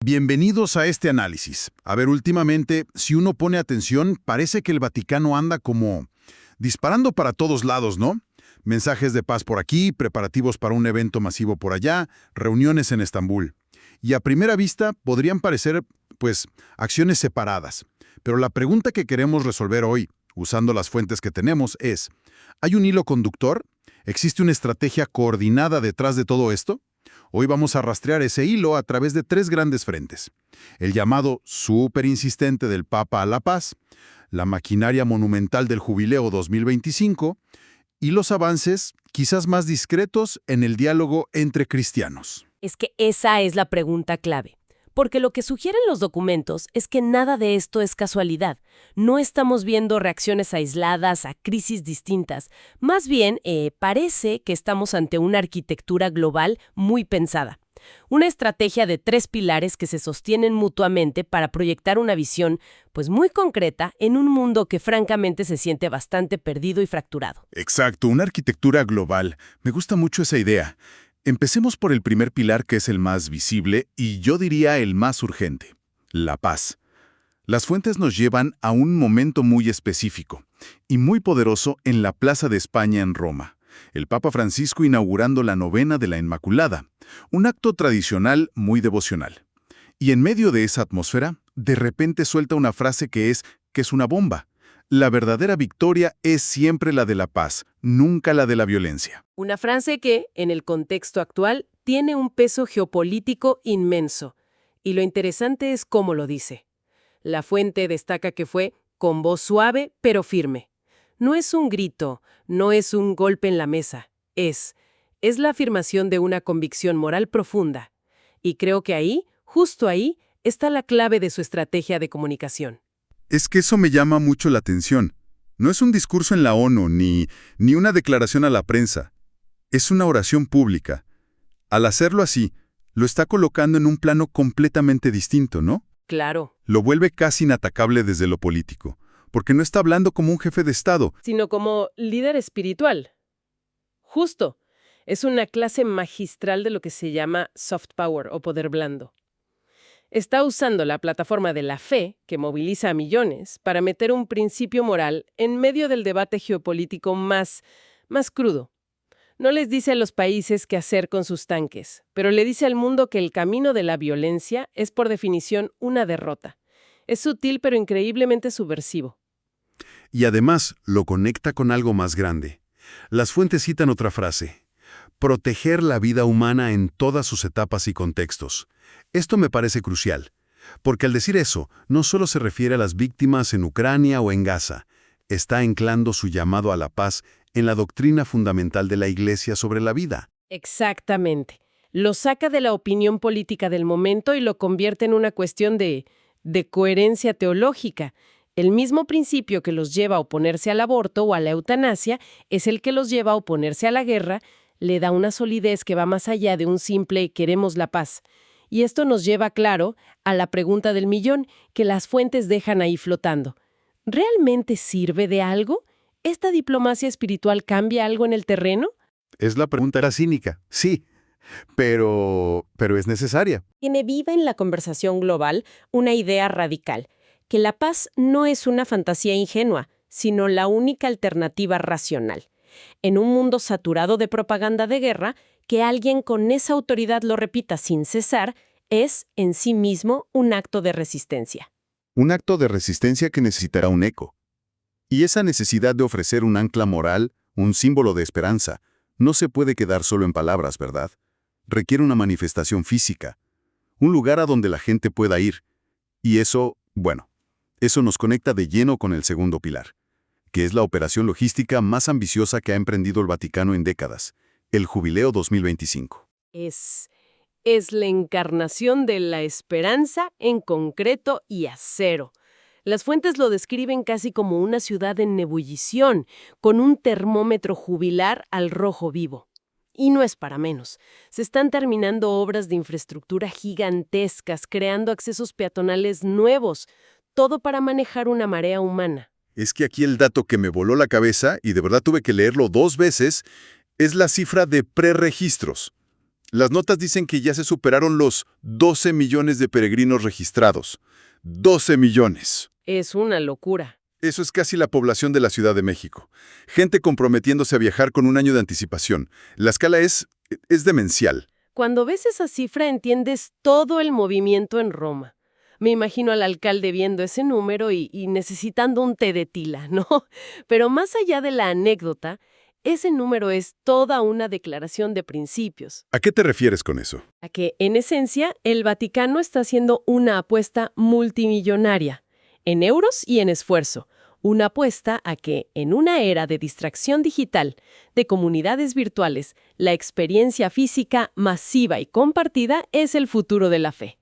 Bienvenidos a este análisis. A ver, últimamente, si uno pone atención, parece que el Vaticano anda como disparando para todos lados, ¿no? Mensajes de paz por aquí, preparativos para un evento masivo por allá, reuniones en Estambul. Y a primera vista podrían parecer, pues, acciones separadas. Pero la pregunta que queremos resolver hoy, usando las fuentes que tenemos, es, ¿hay un hilo conductor? ¿Existe una estrategia coordinada detrás de todo esto? Hoy vamos a rastrear ese hilo a través de tres grandes frentes. El llamado súper insistente del Papa a la paz, la maquinaria monumental del Jubileo 2025 y los avances, quizás más discretos, en el diálogo entre cristianos. Es que esa es la pregunta clave. Porque lo que sugieren los documentos es que nada de esto es casualidad. No estamos viendo reacciones aisladas a crisis distintas. Más bien, parece que estamos ante una arquitectura global muy pensada. Una estrategia de tres pilares que se sostienen mutuamente para proyectar una visión, pues muy concreta, en un mundo que francamente se siente bastante perdido y fracturado. Exacto, una arquitectura global. Me gusta mucho esa idea. Empecemos por el primer pilar, que es el más visible y yo diría el más urgente, la paz. Las fuentes nos llevan a un momento muy específico y muy poderoso en la Plaza de España en Roma. El Papa Francisco inaugurando la novena de la Inmaculada, un acto tradicional muy devocional. Y en medio de esa atmósfera, de repente suelta una frase que es una bomba. La verdadera victoria es siempre la de la paz, nunca la de la violencia. Una frase que, en el contexto actual, tiene un peso geopolítico inmenso. Y lo interesante es cómo lo dice. La fuente destaca que fue con voz suave pero firme. No es un grito, no es un golpe en la mesa. Es la afirmación de una convicción moral profunda. Y creo que ahí, justo ahí, está la clave de su estrategia de comunicación. Es que eso me llama mucho la atención. No es un discurso en la ONU ni una declaración a la prensa. Es una oración pública. Al hacerlo así, lo está colocando en un plano completamente distinto, ¿no? Claro. Lo vuelve casi inatacable desde lo político, porque no está hablando como un jefe de Estado. Sino como líder espiritual. Justo. Es una clase magistral de lo que se llama soft power o poder blando. Está usando la plataforma de la fe, que moviliza a millones, para meter un principio moral en medio del debate geopolítico más crudo. No les dice a los países qué hacer con sus tanques, pero le dice al mundo que el camino de la violencia es por definición una derrota. Es sutil pero increíblemente subversivo. Y además lo conecta con algo más grande. Las fuentes citan otra frase: proteger la vida humana en todas sus etapas y contextos. Esto me parece crucial, porque al decir eso, no solo se refiere a las víctimas en Ucrania o en Gaza, está anclando su llamado a la paz en la doctrina fundamental de la Iglesia sobre la vida. Exactamente. Lo saca de la opinión política del momento y lo convierte en una cuestión de coherencia teológica. El mismo principio que los lleva a oponerse al aborto o a la eutanasia es el que los lleva a oponerse a la guerra, le da una solidez que va más allá de un simple queremos la paz. Y esto nos lleva, claro, a la pregunta del millón que las fuentes dejan ahí flotando. ¿Realmente sirve de algo? ¿Esta diplomacia espiritual cambia algo en el terreno? Es la pregunta cínica, sí, pero es necesaria. Tiene viva en la conversación global una idea radical, que la paz no es una fantasía ingenua, sino la única alternativa racional. En un mundo saturado de propaganda de guerra, que alguien con esa autoridad lo repita sin cesar es, en sí mismo, un acto de resistencia. Un acto de resistencia que necesitará un eco. Y esa necesidad de ofrecer un ancla moral, un símbolo de esperanza, no se puede quedar solo en palabras, ¿verdad? Requiere una manifestación física, un lugar a donde la gente pueda ir. Y eso, bueno, eso nos conecta de lleno con el segundo pilar, que es la operación logística más ambiciosa que ha emprendido el Vaticano en décadas, el Jubileo 2025. Es la encarnación de la esperanza en concreto y acero. Las fuentes lo describen casi como una ciudad en ebullición, con un termómetro jubilar al rojo vivo. Y no es para menos. Se están terminando obras de infraestructura gigantescas, creando accesos peatonales nuevos, todo para manejar una marea humana. Es que aquí el dato que me voló la cabeza, y de verdad tuve que leerlo 2 veces, es la cifra de preregistros. Las notas dicen que ya se superaron los 12 millones de peregrinos registrados. 12 millones. Es una locura. Eso es casi la población de la Ciudad de México. Gente comprometiéndose a viajar con un año de anticipación. La escala es demencial. Cuando ves esa cifra entiendes todo el movimiento en Roma. Me imagino al alcalde viendo ese número y necesitando un té de tila, ¿no? Pero más allá de la anécdota, ese número es toda una declaración de principios. ¿A qué te refieres con eso? A que, en esencia, el Vaticano está haciendo una apuesta multimillonaria, en euros y en esfuerzo. Una apuesta a que, en una era de distracción digital, de comunidades virtuales, la experiencia física masiva y compartida es el futuro de la fe.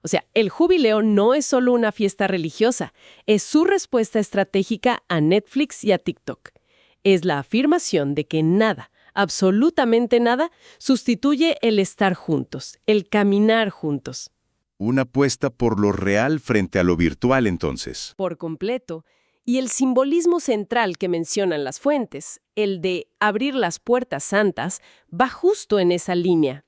O sea, el jubileo no es solo una fiesta religiosa, es su respuesta estratégica a Netflix y a TikTok. Es la afirmación de que nada, absolutamente nada, sustituye el estar juntos, el caminar juntos. Una apuesta por lo real frente a lo virtual, entonces. Por completo. Y el simbolismo central que mencionan las fuentes, el de abrir las puertas santas, va justo en esa línea.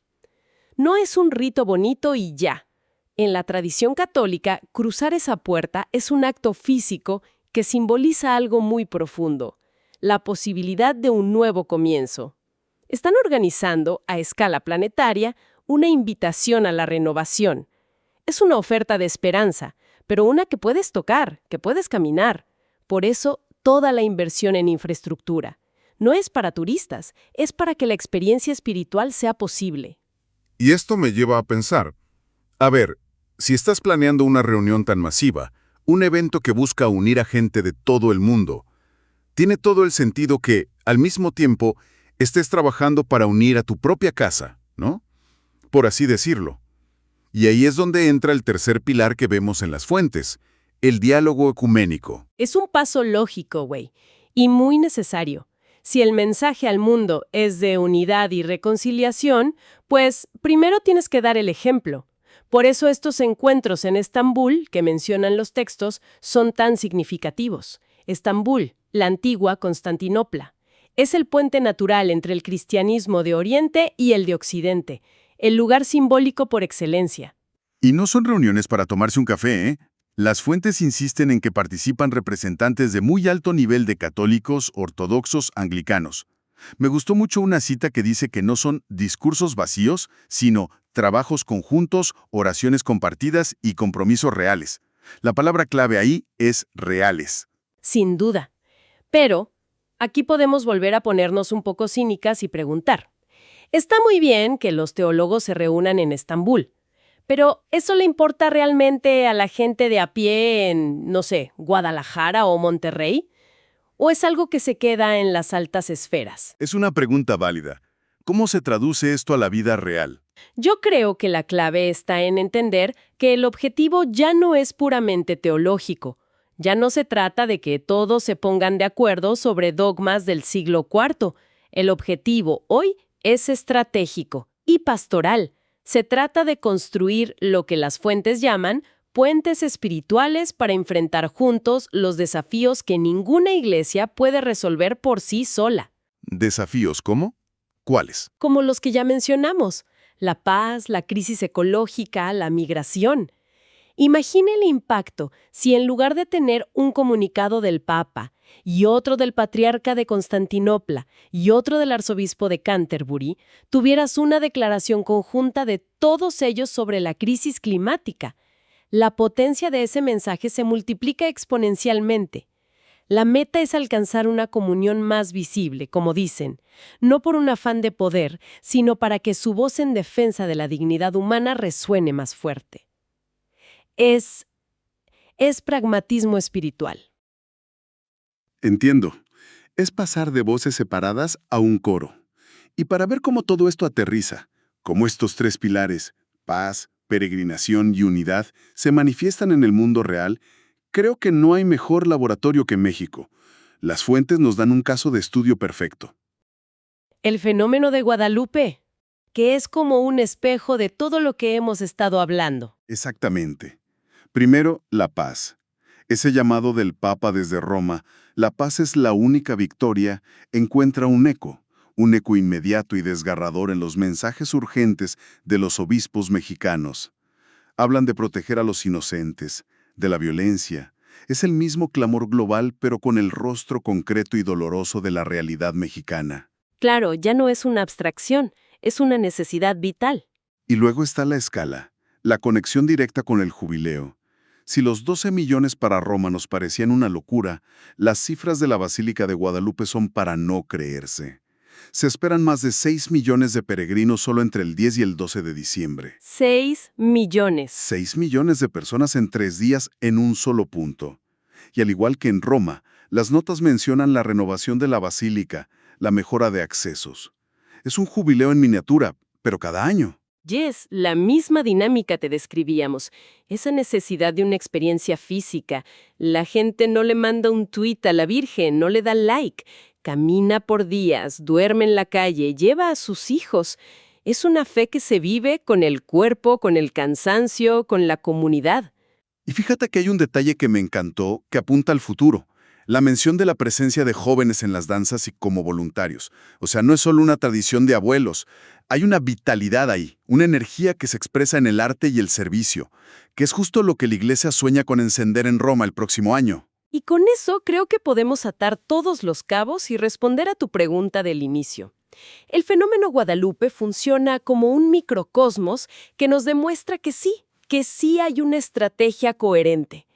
No es un rito bonito y ya. En la tradición católica, cruzar esa puerta es un acto físico que simboliza algo muy profundo, la posibilidad de un nuevo comienzo. Están organizando, a escala planetaria, una invitación a la renovación. Es una oferta de esperanza, pero una que puedes tocar, que puedes caminar. Por eso, toda la inversión en infraestructura. No es para turistas, es para que la experiencia espiritual sea posible. Y esto me lleva a pensar, a ver, si estás planeando una reunión tan masiva, un evento que busca unir a gente de todo el mundo, tiene todo el sentido que, al mismo tiempo, estés trabajando para unir a tu propia casa, ¿no? Por así decirlo. Y ahí es donde entra el tercer pilar que vemos en las fuentes, el diálogo ecuménico. Es un paso lógico, güey, y muy necesario. Si el mensaje al mundo es de unidad y reconciliación, pues primero tienes que dar el ejemplo. Por eso estos encuentros en Estambul, que mencionan los textos, son tan significativos. Estambul, la antigua Constantinopla. Es el puente natural entre el cristianismo de Oriente y el de Occidente, el lugar simbólico por excelencia. Y no son reuniones para tomarse un café, ¿eh? Las fuentes insisten en que participan representantes de muy alto nivel de católicos, ortodoxos, anglicanos. Me gustó mucho una cita que dice que no son discursos vacíos, sino trabajos conjuntos, oraciones compartidas y compromisos reales. La palabra clave ahí es reales. Sin duda. Pero aquí podemos volver a ponernos un poco cínicas y preguntar. Está muy bien que los teólogos se reúnan en Estambul, pero ¿eso le importa realmente a la gente de a pie en, no sé, Guadalajara o Monterrey? ¿O es algo que se queda en las altas esferas? Es una pregunta válida. ¿Cómo se traduce esto a la vida real? Yo creo que la clave está en entender que el objetivo ya no es puramente teológico. Ya no se trata de que todos se pongan de acuerdo sobre dogmas del siglo IV. El objetivo hoy es estratégico y pastoral. Se trata de construir lo que las fuentes llaman puentes espirituales para enfrentar juntos los desafíos que ninguna iglesia puede resolver por sí sola. ¿Desafíos cómo? ¿Cuáles? Como los que ya mencionamos, la paz, la crisis ecológica, la migración. Imagine el impacto si en lugar de tener un comunicado del Papa y otro del Patriarca de Constantinopla y otro del Arzobispo de Canterbury, tuvieras una declaración conjunta de todos ellos sobre la crisis climática. La potencia de ese mensaje se multiplica exponencialmente. La meta es alcanzar una comunión más visible, como dicen, no por un afán de poder, sino para que su voz en defensa de la dignidad humana resuene más fuerte. Es pragmatismo espiritual. Entiendo. Es pasar de voces separadas a un coro. Y para ver cómo todo esto aterriza, cómo estos tres pilares, paz, peregrinación y unidad, se manifiestan en el mundo real, creo que no hay mejor laboratorio que México. Las fuentes nos dan un caso de estudio perfecto. El fenómeno de Guadalupe, que es como un espejo de todo lo que hemos estado hablando. Exactamente. Primero, la paz. Ese llamado del Papa desde Roma, la paz es la única victoria, encuentra un eco, un eco inmediato y desgarrador en los mensajes urgentes de los obispos mexicanos. Hablan de proteger a los inocentes, de la violencia. Es el mismo clamor global, pero con el rostro concreto y doloroso de la realidad mexicana. Claro, ya no es una abstracción, es una necesidad vital. Y luego está la escala, la conexión directa con el jubileo. Si los 12 millones para Roma nos parecían una locura, las cifras de la Basílica de Guadalupe son para no creerse. Se esperan más de 6 millones de peregrinos solo entre el 10 y el 12 de diciembre. 6 millones. 6 millones de personas en 3 días en un solo punto. Y al igual que en Roma, las notas mencionan la renovación de la basílica, la mejora de accesos. Es un jubileo en miniatura, pero cada año. Yes, la misma dinámica te describíamos. Esa necesidad de una experiencia física. La gente no le manda un tuit a la Virgen, no le da like. Camina por días, duerme en la calle, lleva a sus hijos. Es una fe que se vive con el cuerpo, con el cansancio, con la comunidad. Y fíjate que hay un detalle que me encantó, que apunta al futuro. La mención de la presencia de jóvenes en las danzas y como voluntarios. O sea, no es solo una tradición de abuelos. Hay una vitalidad ahí, una energía que se expresa en el arte y el servicio, que es justo lo que la Iglesia sueña con encender en Roma el próximo año. Y con eso creo que podemos atar todos los cabos y responder a tu pregunta del inicio. El fenómeno Guadalupe funciona como un microcosmos que nos demuestra que sí hay una estrategia coherente.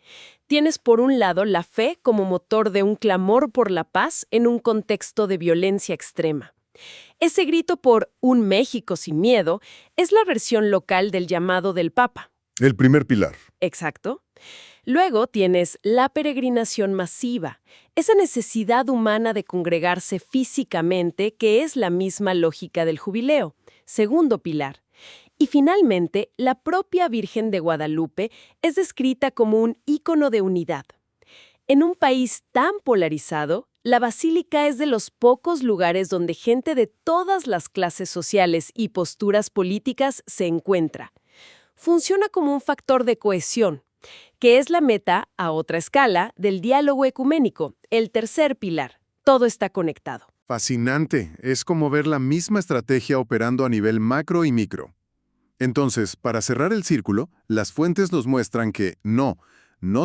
Tienes por un lado la fe como motor de un clamor por la paz en un contexto de violencia extrema. Ese grito por un México sin miedo es la versión local del llamado del Papa. El primer pilar. Exacto. Luego tienes la peregrinación masiva, esa necesidad humana de congregarse físicamente que es la misma lógica del jubileo. Segundo pilar. Y finalmente, la propia Virgen de Guadalupe es descrita como un ícono de unidad. En un país tan polarizado, la basílica es de los pocos lugares donde gente de todas las clases sociales y posturas políticas se encuentra. Funciona como un factor de cohesión, que es la meta, a otra escala, del diálogo ecuménico, el tercer pilar. Todo está conectado. Fascinante. Es como ver la misma estrategia operando a nivel macro y micro. Entonces, para cerrar el círculo, las fuentes nos muestran que no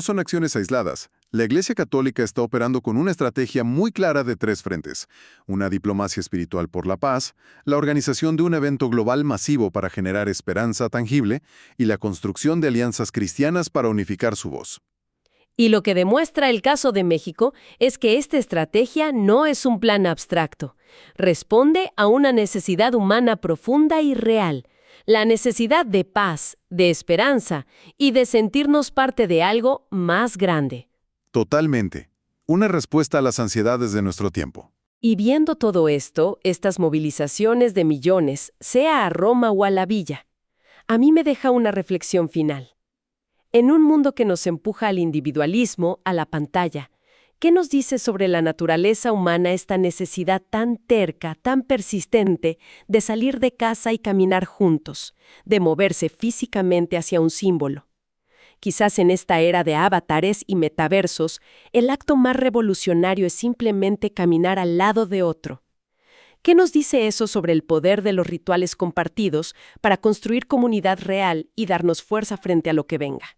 son acciones aisladas. La Iglesia Católica está operando con una estrategia muy clara de 3 frentes. Una diplomacia espiritual por la paz, la organización de un evento global masivo para generar esperanza tangible y la construcción de alianzas cristianas para unificar su voz. Y lo que demuestra el caso de México es que esta estrategia no es un plan abstracto. Responde a una necesidad humana profunda y real. La necesidad de paz, de esperanza y de sentirnos parte de algo más grande. Totalmente. Una respuesta a las ansiedades de nuestro tiempo. Y viendo todo esto, estas movilizaciones de millones, sea a Roma o a la villa, a mí me deja una reflexión final. En un mundo que nos empuja al individualismo, a la pantalla, ¿qué nos dice sobre la naturaleza humana esta necesidad tan terca, tan persistente, de salir de casa y caminar juntos, de moverse físicamente hacia un símbolo? Quizás en esta era de avatares y metaversos, el acto más revolucionario es simplemente caminar al lado de otro. ¿Qué nos dice eso sobre el poder de los rituales compartidos para construir comunidad real y darnos fuerza frente a lo que venga?